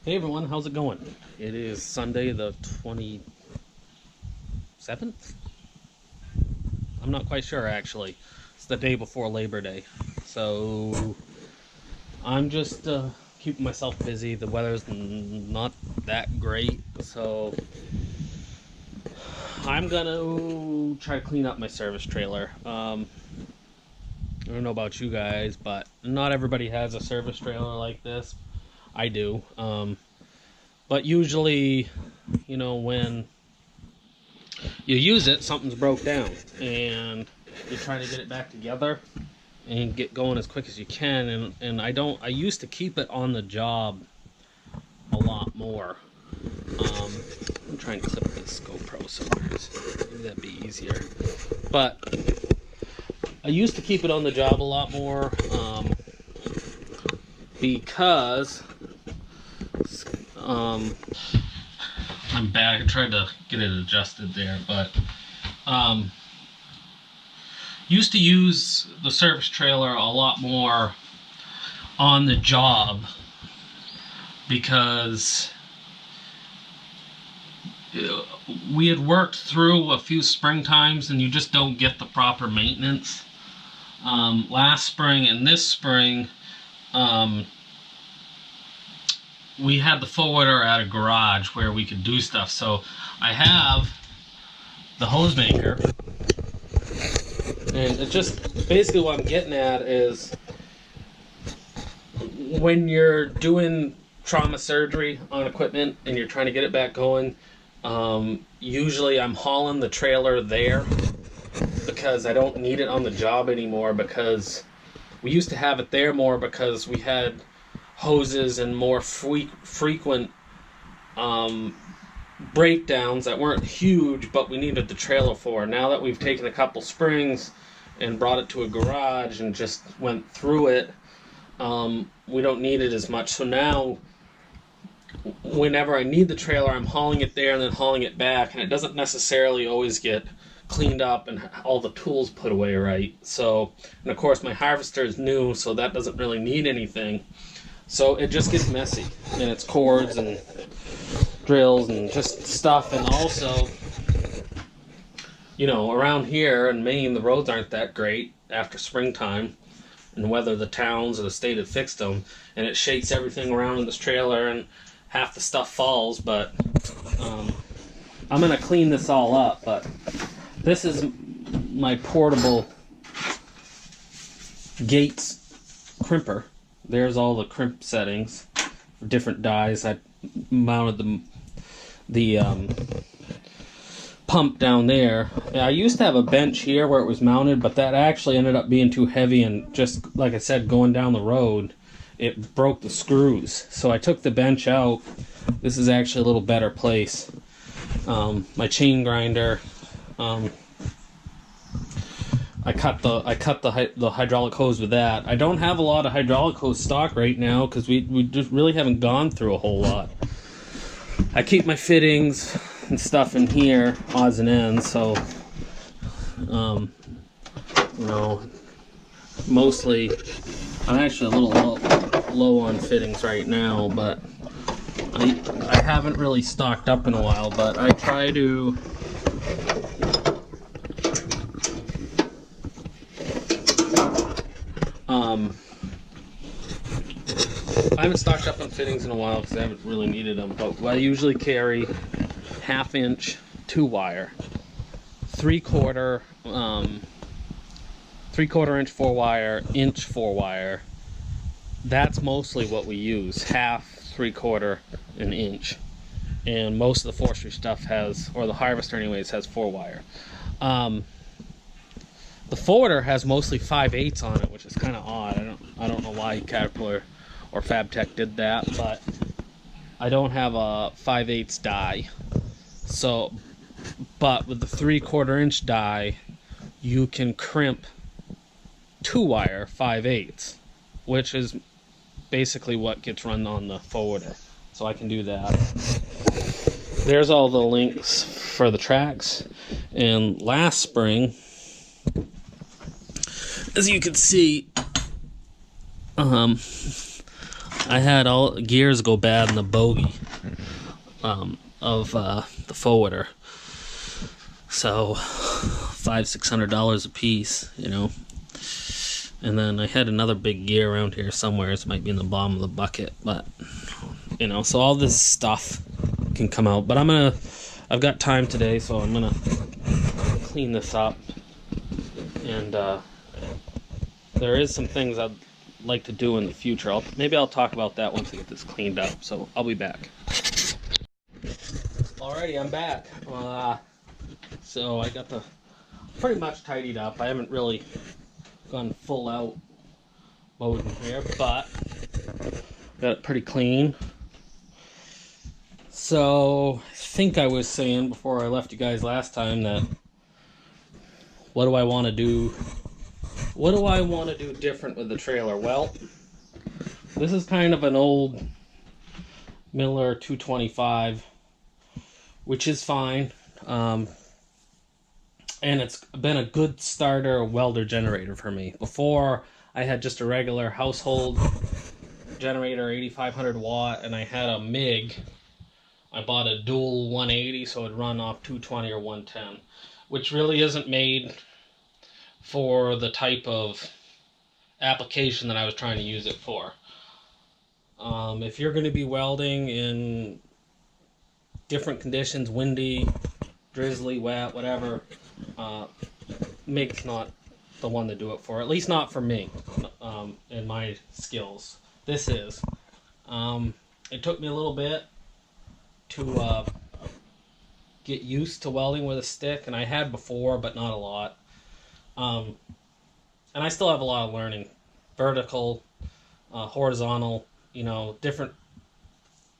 Hey everyone, how's it going? It is Sunday the 27th? I'm not quite sure actually. It's the day before Labor Day. So I'm just keeping myself busy. The weather's not that great, so I'm gonna try to clean up my service trailer. I don't know about you guys, but not everybody has a service trailer like this. I do. But usually, when you use it, something's broke down, and you try to get it back together and get going as quick as you can. And I used to keep it on the job a lot more. I'm trying to clip this GoPro somewhere. Maybe that'd be easier. But I used to keep it on the job a lot more because I'm back. I tried to get it adjusted there, but used to use the service trailer a lot more on the job because we had worked through a few spring times and you just don't get the proper maintenance. Last spring and this spring, we had the forwarder at a garage where we could do stuff. So I have the hose maker, and it's just basically what I'm getting at is when you're doing trauma surgery on equipment and you're trying to get it back going, usually I'm hauling the trailer there because I don't need it on the job anymore, because we used to have it there more because we had hoses and more frequent breakdowns that weren't huge, but we needed the trailer for. Now that we've taken a couple springs and brought it to a garage and just went through it, we don't need it as much. So now whenever I need the trailer, I'm hauling it there and then hauling it back, and it doesn't necessarily always get cleaned up and all the tools put away right. So, and of course my harvester is new, so that doesn't really need anything. So it just gets messy, and it's cords and drills and just stuff. And also, around here in Maine, the roads aren't that great after springtime, and whether the towns or the state have fixed them, and it shakes everything around in this trailer, and half the stuff falls. But I'm gonna clean this all up. But this is my portable Gates crimper. There's all the crimp settings for different dies. I mounted the pump down there. I used to have a bench here where it was mounted, but that actually ended up being too heavy, and just like I said, going down the road, it broke the screws. So I took the bench out. This is actually a little better place. My chain grinder. I cut the hydraulic hose with that. I don't have a lot of hydraulic hose stock right now because we just really haven't gone through a whole lot. I keep my fittings and stuff in here, odds and ends. So, mostly I'm actually a little low on fittings right now, but I haven't really stocked up in a while. But I try to. I haven't stocked up on fittings in a while because I haven't really needed them, but I usually carry 1/2 inch 2-wire, 3/4 inch 4-wire, inch 4-wire. That's mostly what we use, 1/2, 3/4, an inch. And most of the forestry stuff has, or the harvester anyways, has 4-wire. The forwarder has mostly 5/8 on it, which is kind of odd. I don't know why Caterpillar or Fabtech did that, but I don't have a 5/8 die. So, but with the 3/4 inch die, you can crimp 2-wire 5/8, which is basically what gets run on the forwarder. So I can do that. There's all the links for the tracks. And last spring, as you can see, I had all gears go bad in the bogie of the forwarder. So $500-600 a piece, you know. And then I had another big gear around here somewhere. It might be in the bottom of the bucket, but you know. So all this stuff can come out. But I've got time today, so I'm gonna clean this up. And there is some things I'd like to do in the future. Maybe I'll talk about that once I get this cleaned up. So I'll be back. Alrighty, I'm back. So I got the pretty much tidied up. I haven't really gone full out mode in here, but got it pretty clean. So I think I was saying before I left you guys last time that what do I want to do? What do I want to do different with the trailer? Well, this is kind of an old Miller 225, which is fine. And it's been a good starter welder generator for me. Before, I had just a regular household generator, 8500 watt, and I had a MIG. I bought a dual 180, so it'd run off 220 or 110, which really isn't made for the type of application that I was trying to use it for. If you're going to be welding in different conditions, windy, drizzly, wet, whatever, MIG's not the one to do it for. At least not for me, in my skills. This is. It took me a little bit to get used to welding with a stick, and I had before, but not a lot. And I still have a lot of learning. Vertical, horizontal, you know, different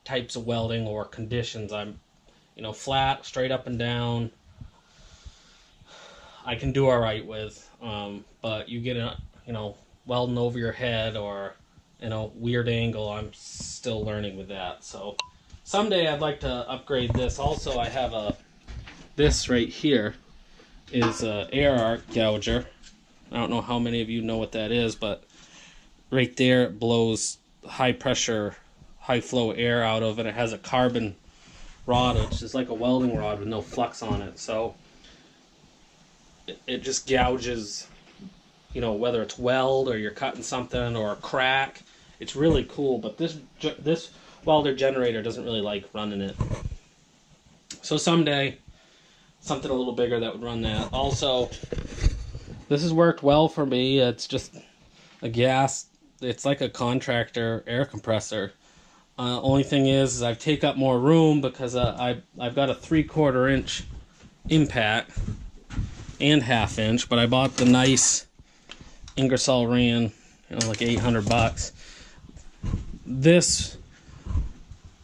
types of welding or conditions. I'm, you know, flat, straight up and down, I can do all right with. But you get a, you know, welding over your head or, you know, weird angle, I'm still learning with that. So someday I'd like to upgrade this. Also, I have this right here is a air arc gouger. I don't know how many of you know what that is, but right there it blows high pressure, high flow air out of it. It has a carbon rod, which is like a welding rod with no flux on it. So it just gouges, you know, whether it's weld or you're cutting something or a crack. It's really cool, but this welder generator doesn't really like running it. So someday, something a little bigger that would run that. Also, this has worked well for me. It's just a gas, it's like a contractor air compressor. Only thing is I take up more room because I've got a 3/4 inch impact and 1/2 inch, but I bought the nice Ingersoll Rand, you know, like $800. This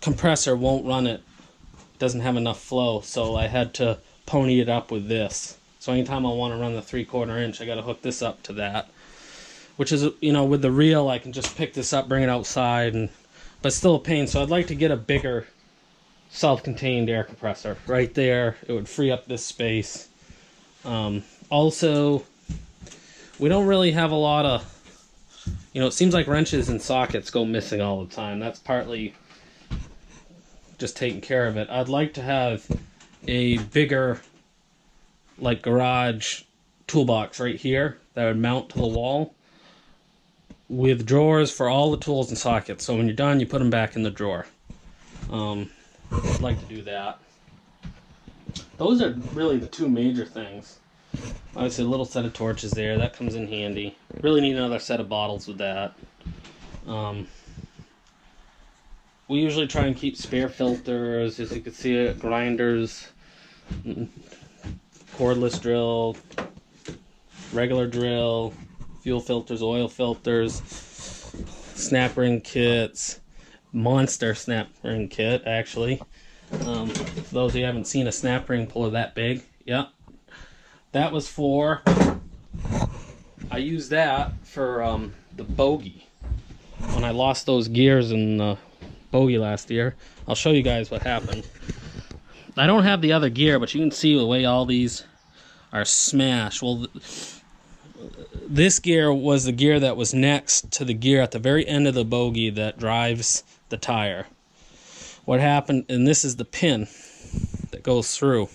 compressor won't run it, doesn't have enough flow, so I had to pony it up with this. So anytime I want to run the 3/4 inch, I got to hook this up to that, which is, you know, with the reel I can just pick this up, bring it outside, but still a pain. So I'd like to get a bigger self-contained air compressor right there. It would free up this space. Also, we don't really have a lot of, you know, it seems like wrenches and sockets go missing all the time. That's partly just taking care of it. I'd like to have a bigger, like, garage toolbox right here that would mount to the wall with drawers for all the tools and sockets. So when you're done, you put them back in the drawer. I'd like to do that. Those are really the two major things. Obviously a little set of torches there, that comes in handy. Really need another set of bottles with that. We usually try and keep spare filters, as you can see, grinders, cordless drill, regular drill, fuel filters, oil filters, snap ring kits, monster snap ring kit, actually. For those of you who haven't seen a snap ring puller that big, yeah, that was for, I used that for the bogie. When I lost those gears in the bogie last year, I'll show you guys what happened. I don't have the other gear, but you can see the way all these are smashed. Well, this gear was the gear that was next to the gear at the very end of the bogie that drives the tire. What happened, and this is the pin that goes through.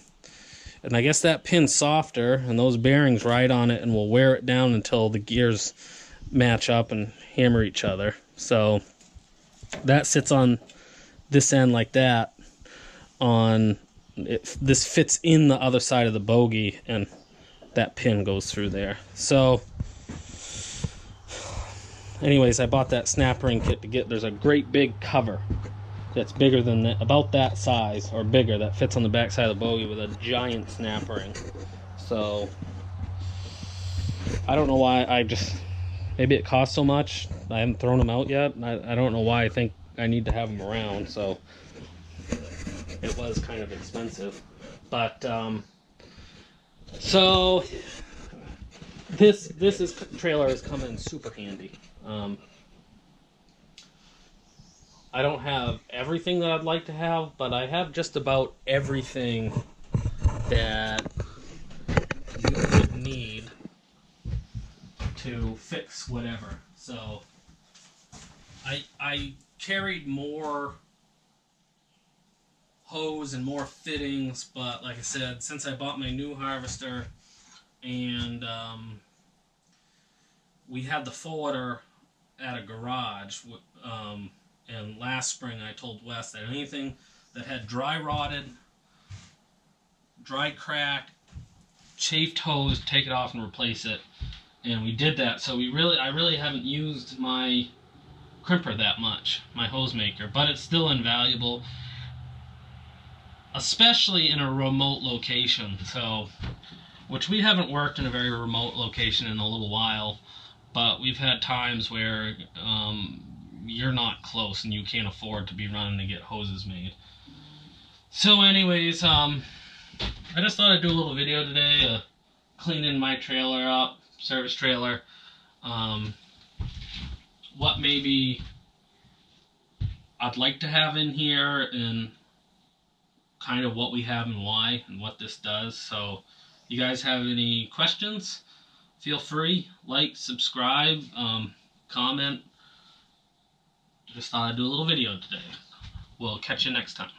And I guess that pin's softer, and those bearings ride on it and will wear it down until the gears match up and hammer each other. So that sits on this end like that. This fits in the other side of the bogie, and that pin goes through there. So anyways, I bought that snap ring kit to get. There's a great big cover that's bigger than that, about that size or bigger, that fits on the back side of the bogie with a giant snap ring. So I don't know why maybe it costs so much. I haven't thrown them out yet. I don't know why I think I need to have them around. So it was kind of expensive, but so this trailer has come in super handy. I don't have everything that I'd like to have, but I have just about everything that you would need to fix whatever. So I carried more hose and more fittings, but like I said, since I bought my new harvester and we had the forwarder at a garage, and last spring I told Wes that anything that had dry rotted, dry cracked, chafed hose, take it off and replace it. And we did that. So I really haven't used my crimper that much, my hose maker, but it's still invaluable, especially in a remote location. So, which we haven't worked in a very remote location in a little while, but we've had times where you're not close and you can't afford to be running to get hoses made. So anyways, I just thought I'd do a little video today, cleaning my trailer up, service trailer, what maybe I'd like to have in here, and kind of what we have and why, and what this does. So you guys have any questions, feel free, like, subscribe, comment. Just thought I'd do a little video today. We'll catch you next time.